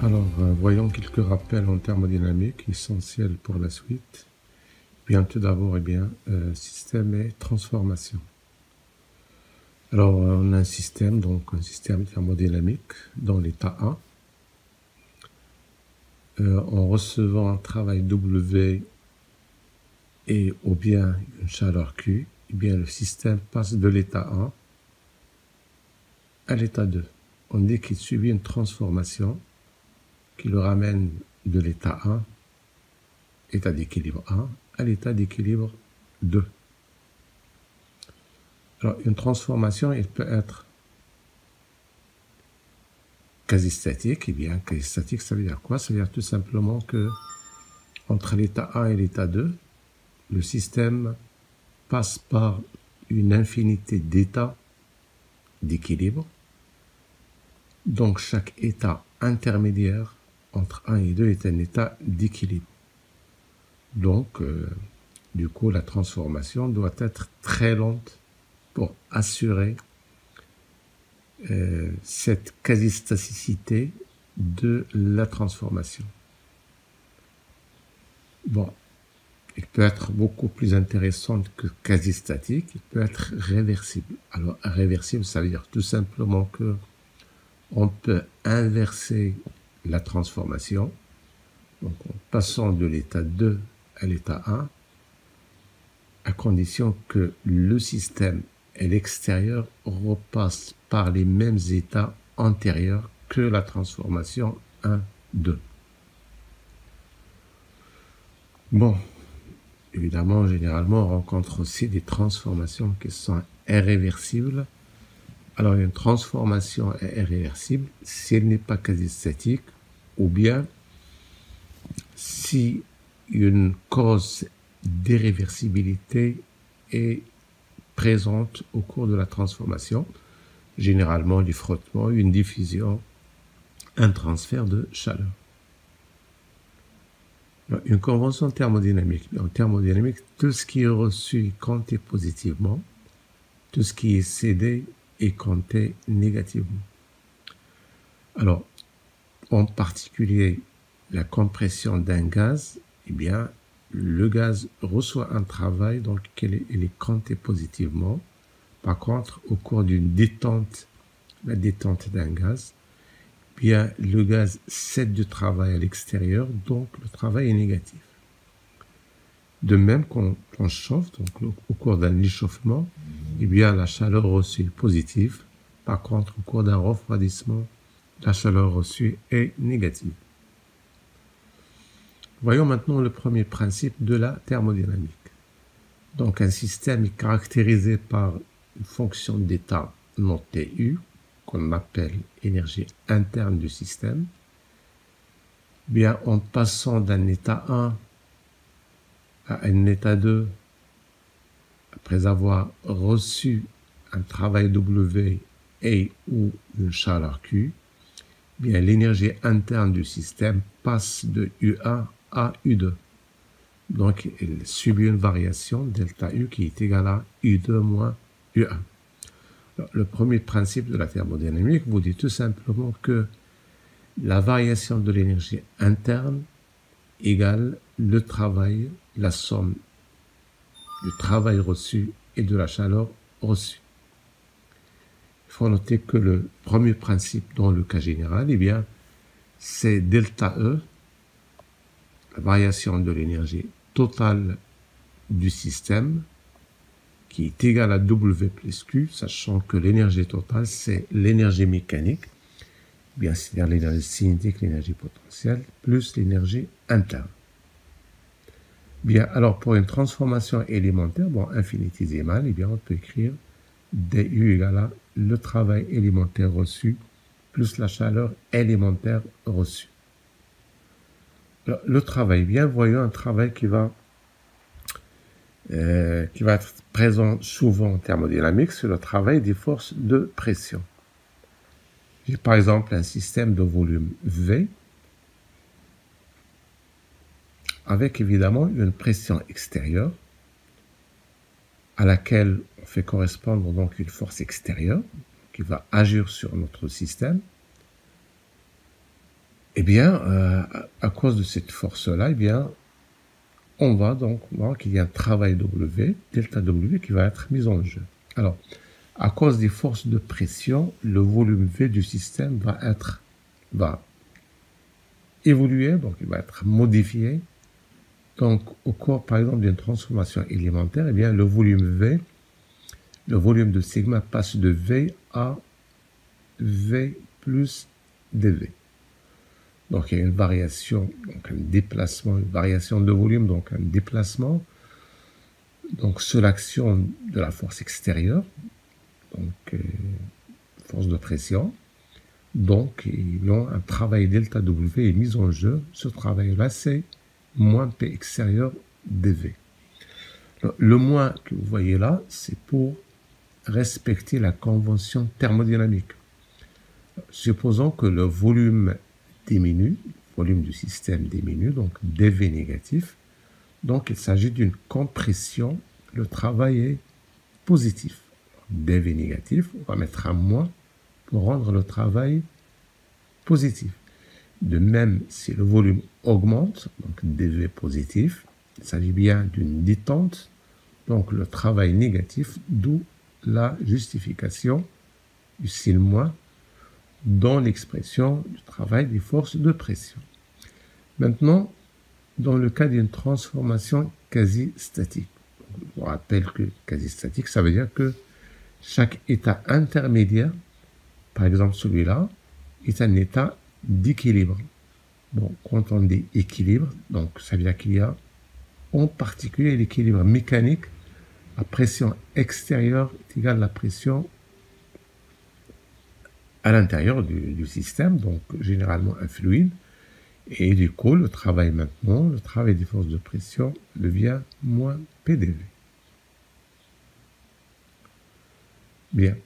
Alors, voyons quelques rappels en thermodynamique essentiels pour la suite. Bien, tout d'abord, système et transformation. Alors, on a un système, donc un système thermodynamique dans l'état A. En recevant un travail W et ou bien une chaleur Q, le système passe de l'état A à l'état 2. On dit qu'il subit une transformation qui le ramène de l'état 1, état d'équilibre 1, à l'état d'équilibre 2. Alors, une transformation, elle peut être quasi-statique. Quasi-statique, ça veut dire quoi? Ça veut dire tout simplement que entre l'état 1 et l'état 2, le système passe par une infinité d'états d'équilibre. Donc, chaque état intermédiaire entre 1 et 2 est un état d'équilibre. Donc, du coup, la transformation doit être très lente pour assurer cette quasi-staticité de la transformation. Bon, il peut être beaucoup plus intéressante que quasi-statique, il peut être réversible. Alors, réversible, ça veut dire tout simplement que on peut inverser la transformation, donc en passant de l'état 2 à l'état 1, à condition que le système et l'extérieur repassent par les mêmes états antérieurs que la transformation 1-2. Bon, évidemment, généralement, on rencontre aussi des transformations qui sont irréversibles. Alors, une transformation est irréversible si elle n'est pas quasi-statique, ou bien si une cause d'irréversibilité est présente au cours de la transformation, généralement du frottement, une diffusion, un transfert de chaleur. Une convention thermodynamique. En thermodynamique, tout ce qui est reçu est compté positivement, tout ce qui est cédé est compté négativement. Alors, en particulier, la compression d'un gaz, le gaz reçoit un travail, donc il est compté positivement. Par contre, au cours d'une détente, la détente d'un gaz, le gaz cède du travail à l'extérieur, donc le travail est négatif. De même qu'on chauffe, donc au cours d'un échauffement, la chaleur reçue est positive. Par contre, au cours d'un refroidissement, la chaleur reçue est négative. Voyons maintenant le premier principe de la thermodynamique. Donc, un système est caractérisé par une fonction d'état notée U, qu'on appelle énergie interne du système. En passant d'un état 1 à un état 2, après avoir reçu un travail W et ou une chaleur Q, l'énergie interne du système passe de U1 à U2. Donc, il subit une variation delta U qui est égale à U2 moins U1. Alors, le premier principe de la thermodynamique vous dit tout simplement que la variation de l'énergie interne égale le travail, la somme du travail reçu et de la chaleur reçue. Il faut noter que le premier principe dans le cas général, c'est delta E, la variation de l'énergie totale du système, qui est égale à W plus Q, sachant que l'énergie totale, c'est l'énergie mécanique, c'est-à-dire l'énergie cinétique, l'énergie potentielle, plus l'énergie interne. Alors pour une transformation élémentaire, infinitésimale, on peut écrire dU égale à le travail élémentaire reçu plus la chaleur élémentaire reçue. Alors, le travail, voyons un travail qui va être présent souvent en thermodynamique, c'est le travail des forces de pression. J'ai par exemple un système de volume V avec évidemment une pression extérieure à laquelle on fait correspondre donc une force extérieure qui va agir sur notre système. Eh bien, à cause de cette force-là, eh bien, on va donc voir qu'il y a un travail W, delta W, qui va être mis en jeu. Alors, à cause des forces de pression, le volume V du système va évoluer, donc il va être modifié. Donc, au cours, par exemple, d'une transformation élémentaire, eh bien, le volume V, le volume de sigma passe de V à V plus dV. Donc, il y a une variation, donc un déplacement, une variation de volume, donc un déplacement. Donc, sous l'action de la force extérieure, donc force de pression. Donc, un travail delta W est mis en jeu. Ce travail-là, c'est moins P extérieur dV. Le moins que vous voyez là, c'est pour respecter la convention thermodynamique. Supposons que le volume diminue, le volume du système diminue, donc dV négatif. Donc, il s'agit d'une compression. Le travail est positif. dV négatif, on va mettre un moins pour rendre le travail positif. De même, si le volume augmente, donc dV positif, il s'agit bien d'une détente, donc le travail négatif, d'où la justification du signe moins dans l'expression du travail des forces de pression. Maintenant, dans le cas d'une transformation quasi-statique, je vous rappelle que quasi-statique, ça veut dire que chaque état intermédiaire, par exemple celui-là, est un état d'équilibre. Bon, quand on dit équilibre, donc ça veut dire qu'il y a en particulier l'équilibre mécanique. La pression extérieure est égale à la pression à l'intérieur du système, donc généralement un fluide. Et du coup, le travail des forces de pression devient moins PDV. Bien.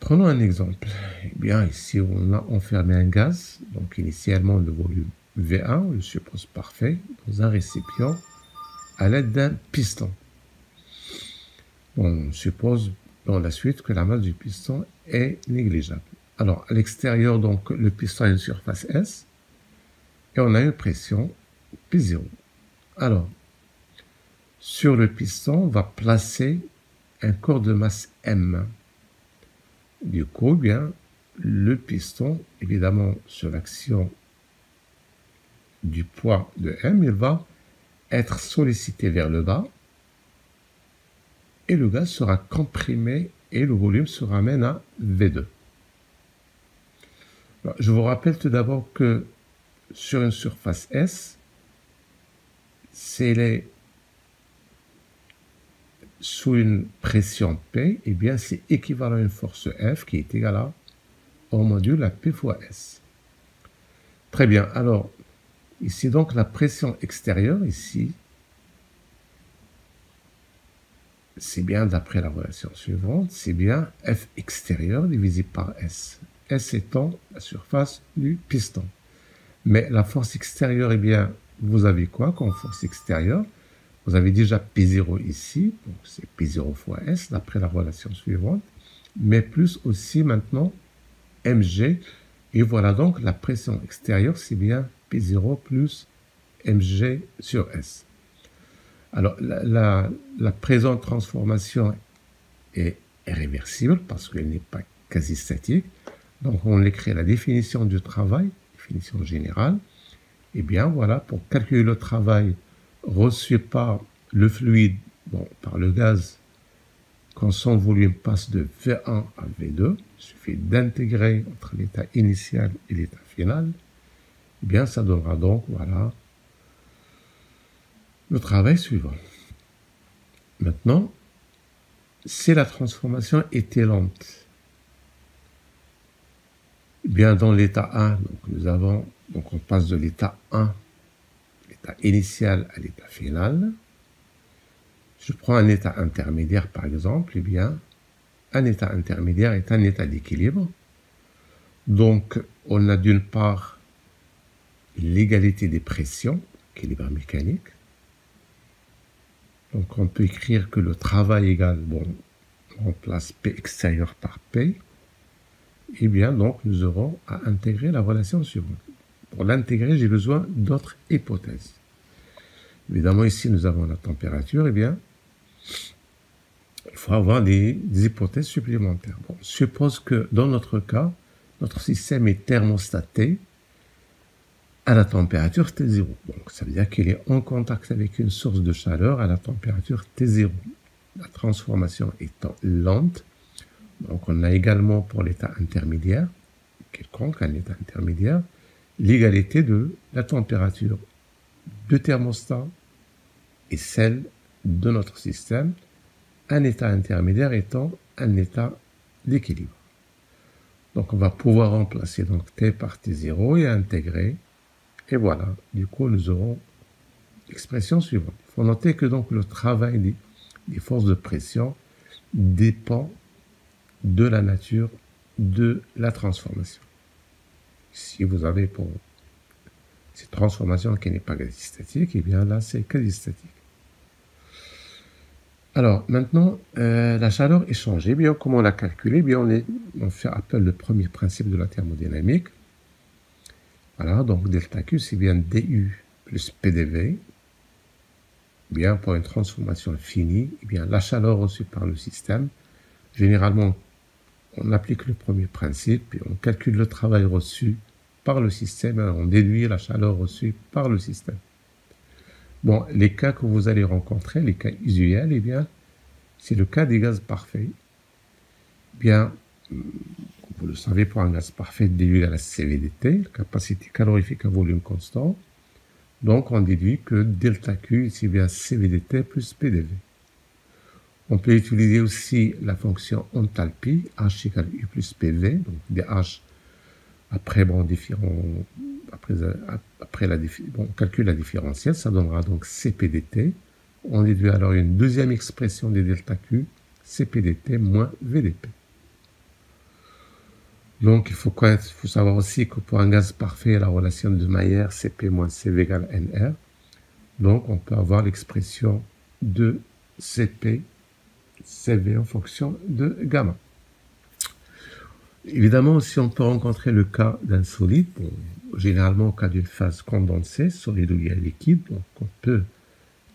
Prenons un exemple. Eh bien, ici, on a enfermé un gaz, donc initialement le volume V1, on le suppose parfait, dans un récipient à l'aide d'un piston. On suppose dans la suite que la masse du piston est négligeable. Alors, à l'extérieur, donc, le piston a une surface S et on a une pression P0. Alors, sur le piston, on va placer un corps de masse M. Du coup, bien, le piston, évidemment, sur l'action du poids de M, il va être sollicité vers le bas et le gaz sera comprimé et le volume se ramène à V2. Alors, je vous rappelle tout d'abord que sur une surface S, c'est sous une pression P, eh bien c'est équivalent à une force F qui est égale à au module à P fois S. Très bien, alors ici donc la pression extérieure, ici, c'est bien d'après la relation suivante, c'est bien F extérieur divisé par S. S étant la surface du piston. Mais la force extérieure, eh bien, vous avez quoi comme force extérieure? Vous avez déjà P0 ici, donc c'est P0 fois S, d'après la relation suivante, mais plus aussi maintenant mg, et voilà donc la pression extérieure, c'est bien P0 plus mg sur S. Alors, la présente transformation est réversible parce qu'elle n'est pas quasi statique, donc on écrit la définition du travail, définition générale, et bien voilà, pour calculer le travail reçu par le fluide, bon, par le gaz, quand son volume passe de V1 à V2, il suffit d'intégrer entre l'état initial et l'état final, eh bien ça donnera donc, voilà, le travail suivant. Maintenant, si la transformation était lente, eh bien dans l'état 1, donc on passe de l'état 1, l'état initial à l'état final. Je prends un état intermédiaire par exemple, eh bien un état intermédiaire est un état d'équilibre. Donc on a d'une part l'égalité des pressions, équilibre mécanique. Donc on peut écrire que le travail égal, bon, on remplace P extérieur par P. eh bien, donc, nous aurons à intégrer la relation suivante. Pour l'intégrer, j'ai besoin d'autres hypothèses. Évidemment, ici, nous avons la température, eh bien, il faut avoir des hypothèses supplémentaires. Bon, suppose que, dans notre cas, notre système est thermostaté à la température T0. Donc, ça veut dire qu'il est en contact avec une source de chaleur à la température T0. La transformation étant lente, donc on a également pour l'état intermédiaire, quelconque, un état intermédiaire, l'égalité de la température de thermostat et celle de notre système, un état intermédiaire étant un état d'équilibre. Donc on va pouvoir remplacer donc T par T0 et intégrer, et voilà, du coup nous aurons l'expression suivante. Il faut noter que donc le travail des forces de pression dépend de la nature de la transformation. Si vous avez pour cette transformation qui n'est pas quasi-statique, eh bien là c'est quasi-statique. Alors maintenant, la chaleur échangée, eh bien comment la calculer? Eh bien on fait appel au premier principe de la thermodynamique. Voilà, donc delta Q c'est bien du plus PDV. Bien pour une transformation finie, eh bien la chaleur reçue par le système, généralement on applique le premier principe et on calcule le travail reçu par le système et on déduit la chaleur reçue par le système. Bon, les cas que vous allez rencontrer, les cas usuels, eh bien, c'est le cas des gaz parfaits. Bien, vous le savez, pour un gaz parfait, du égale à CVDT, capacité calorifique à volume constant. Donc, on déduit que delta Q, c'est bien CVDT plus PDV. On peut utiliser aussi la fonction enthalpie, H égale U plus PV, donc des H, après, bon, on calcule la différentielle, ça donnera donc CPDT. On déduit alors une deuxième expression des delta Q, CPDT moins VDP. Donc, il faut savoir aussi que pour un gaz parfait, la relation de Maillard, Cp moins Cv égale Nr. Donc, on peut avoir l'expression de Cp, Cv en fonction de gamma. Évidemment, si on peut rencontrer le cas d'un solide, bon, généralement au cas d'une phase condensée, solide ou liquide, donc on peut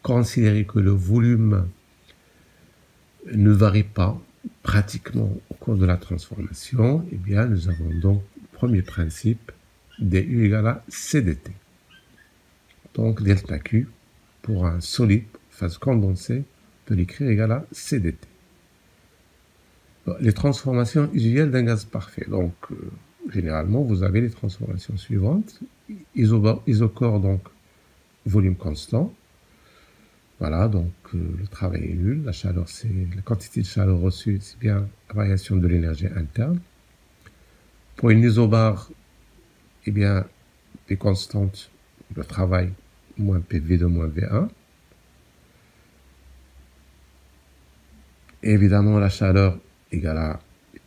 considérer que le volume ne varie pas pratiquement au cours de la transformation, eh bien, nous avons donc le premier principe, du égale à CDT. Donc, delta Q, pour un solide, phase condensée, on peut l'écrire égal à CDT. Bon, les transformations usuelles d'un gaz parfait. Donc, généralement, vous avez les transformations suivantes. Isochore, donc, volume constant. Voilà, donc le travail est nul. La chaleur, c'est la quantité de chaleur reçue, c'est bien la variation de l'énergie interne. Pour une isobare, eh bien, P constante, le travail, moins PV de moins V1. Et évidemment, la chaleur égale à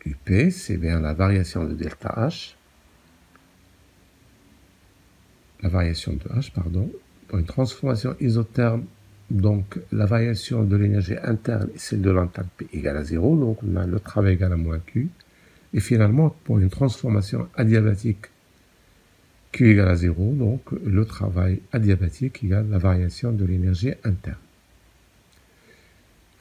UP, c'est bien la variation de delta H. La variation de H, pardon. Pour une transformation isotherme, donc la variation de l'énergie interne et celle de l'enthalpie égale à 0, donc on a le travail égal à moins Q. Et finalement, pour une transformation adiabatique, Q égale à 0, donc le travail adiabatique égale la variation de l'énergie interne.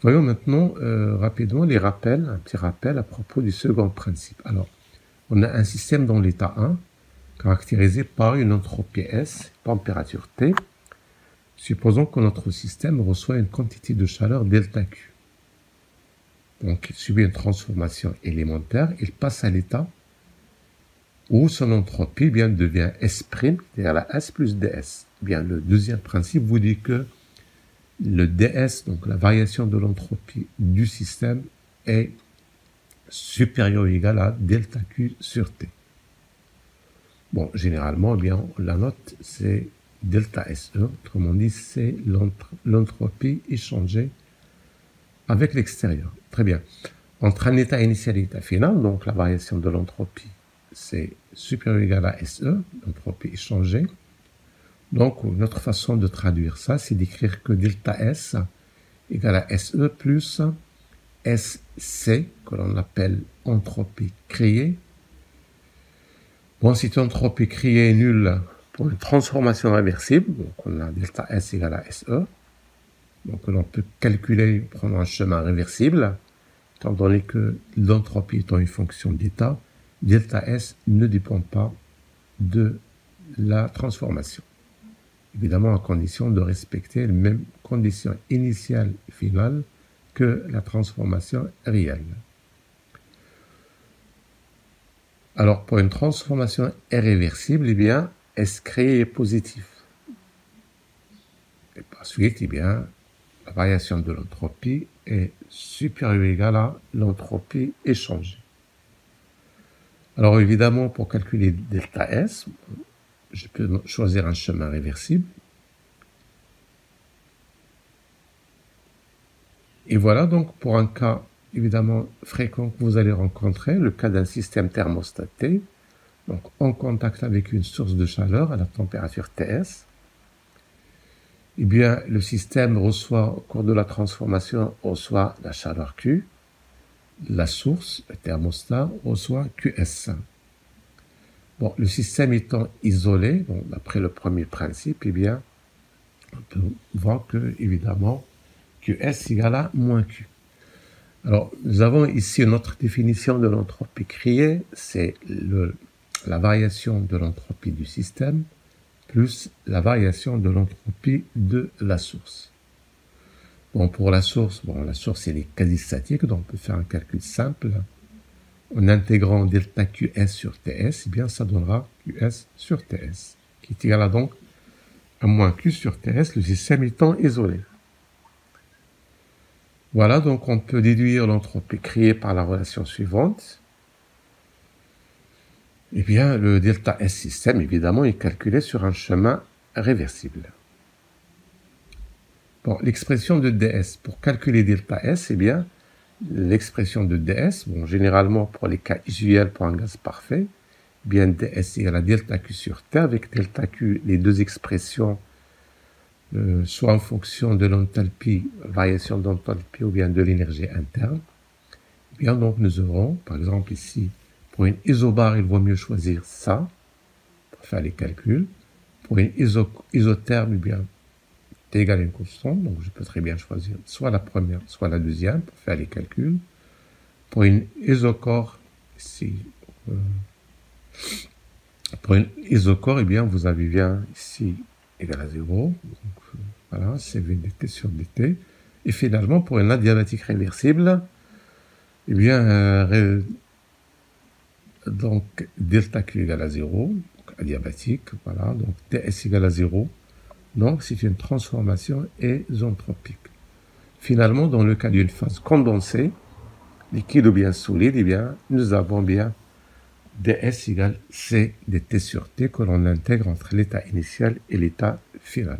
Voyons maintenant rapidement les rappels, un petit rappel à propos du second principe. Alors, on a un système dans l'état 1, caractérisé par une entropie S, température T. Supposons que notre système reçoit une quantité de chaleur delta Q. Donc, il subit une transformation élémentaire, il passe à l'état où son entropie bien, devient S', c'est-à-dire la S plus DS. Bien, le deuxième principe vous dit que le DS, donc la variation de l'entropie du système, est supérieur ou égal à delta Q sur T. Bon, généralement, eh bien, la note, c'est delta SE, autrement dit, c'est l'entropie échangée avec l'extérieur. Très bien. Entre un état initial et l'état final, donc la variation de l'entropie, c'est supérieur ou égal à SE, l'entropie échangée. Donc, notre façon de traduire ça, c'est d'écrire que delta S égale à SE plus SC, que l'on appelle entropie créée, Bon, si l'entropie criée est nulle pour une transformation réversible, donc on a delta S égale à SE, donc on peut calculer prendre un chemin réversible, étant donné que l'entropie étant une fonction d'état, delta S ne dépend pas de la transformation. Évidemment, à condition de respecter les mêmes conditions initiales et finales que la transformation réelle. Alors, pour une transformation irréversible, eh bien, S créé est positif. Et par suite, eh bien, la variation de l'entropie est supérieure ou égale à l'entropie échangée. Alors, évidemment, pour calculer delta S, je peux choisir un chemin réversible. Et voilà donc pour un cas évidemment fréquent que vous allez rencontrer, le cas d'un système thermostaté, donc en contact avec une source de chaleur à la température TS. Eh bien, le système reçoit, au cours de la transformation, reçoit la chaleur Q. La source, le thermostat, reçoit QS. Bon, le système étant isolé, bon, d'après le premier principe, eh bien, on peut voir que, évidemment, QS égale à moins Q. Alors, nous avons ici une autre définition de l'entropie criée, c'est la variation de l'entropie du système plus la variation de l'entropie de la source. Bon, pour la source, elle est quasi statique, donc on peut faire un calcul simple. En intégrant delta QS sur TS, eh bien, ça donnera QS sur TS, qui est égal à donc à moins Q sur TS, le système étant isolé. Voilà, donc on peut déduire l'entropie créée par la relation suivante. Eh bien, le delta S système, évidemment, est calculé sur un chemin réversible. Bon, l'expression de ds, pour calculer delta S, eh bien, l'expression de ds, bon, généralement pour les cas usuels pour un gaz parfait, eh bien, ds égale à delta Q sur T, avec delta Q, les deux expressions, soit en fonction de l'enthalpie, variation d'enthalpie, ou bien de l'énergie interne. Eh bien, donc, nous aurons, par exemple, ici, pour une isobare, il vaut mieux choisir ça, pour faire les calculs. Pour une isotherme, eh bien, T égale une constante, donc je peux très bien choisir soit la première, soit la deuxième, pour faire les calculs. Pour une isocore, ici, pour une isocore, eh bien, vous avez bien ici égal à 0. Donc, voilà, CV dt sur dt. Et finalement, pour une adiabatique réversible, eh bien, donc, delta Q égale à 0, donc adiabatique, voilà, donc TS égale à 0. Donc, c'est une transformation isentropique. Finalement, dans le cas d'une phase condensée, liquide ou bien solide, eh bien, nous avons bien ds égale C dt sur T que l'on intègre entre l'état initial et l'état final.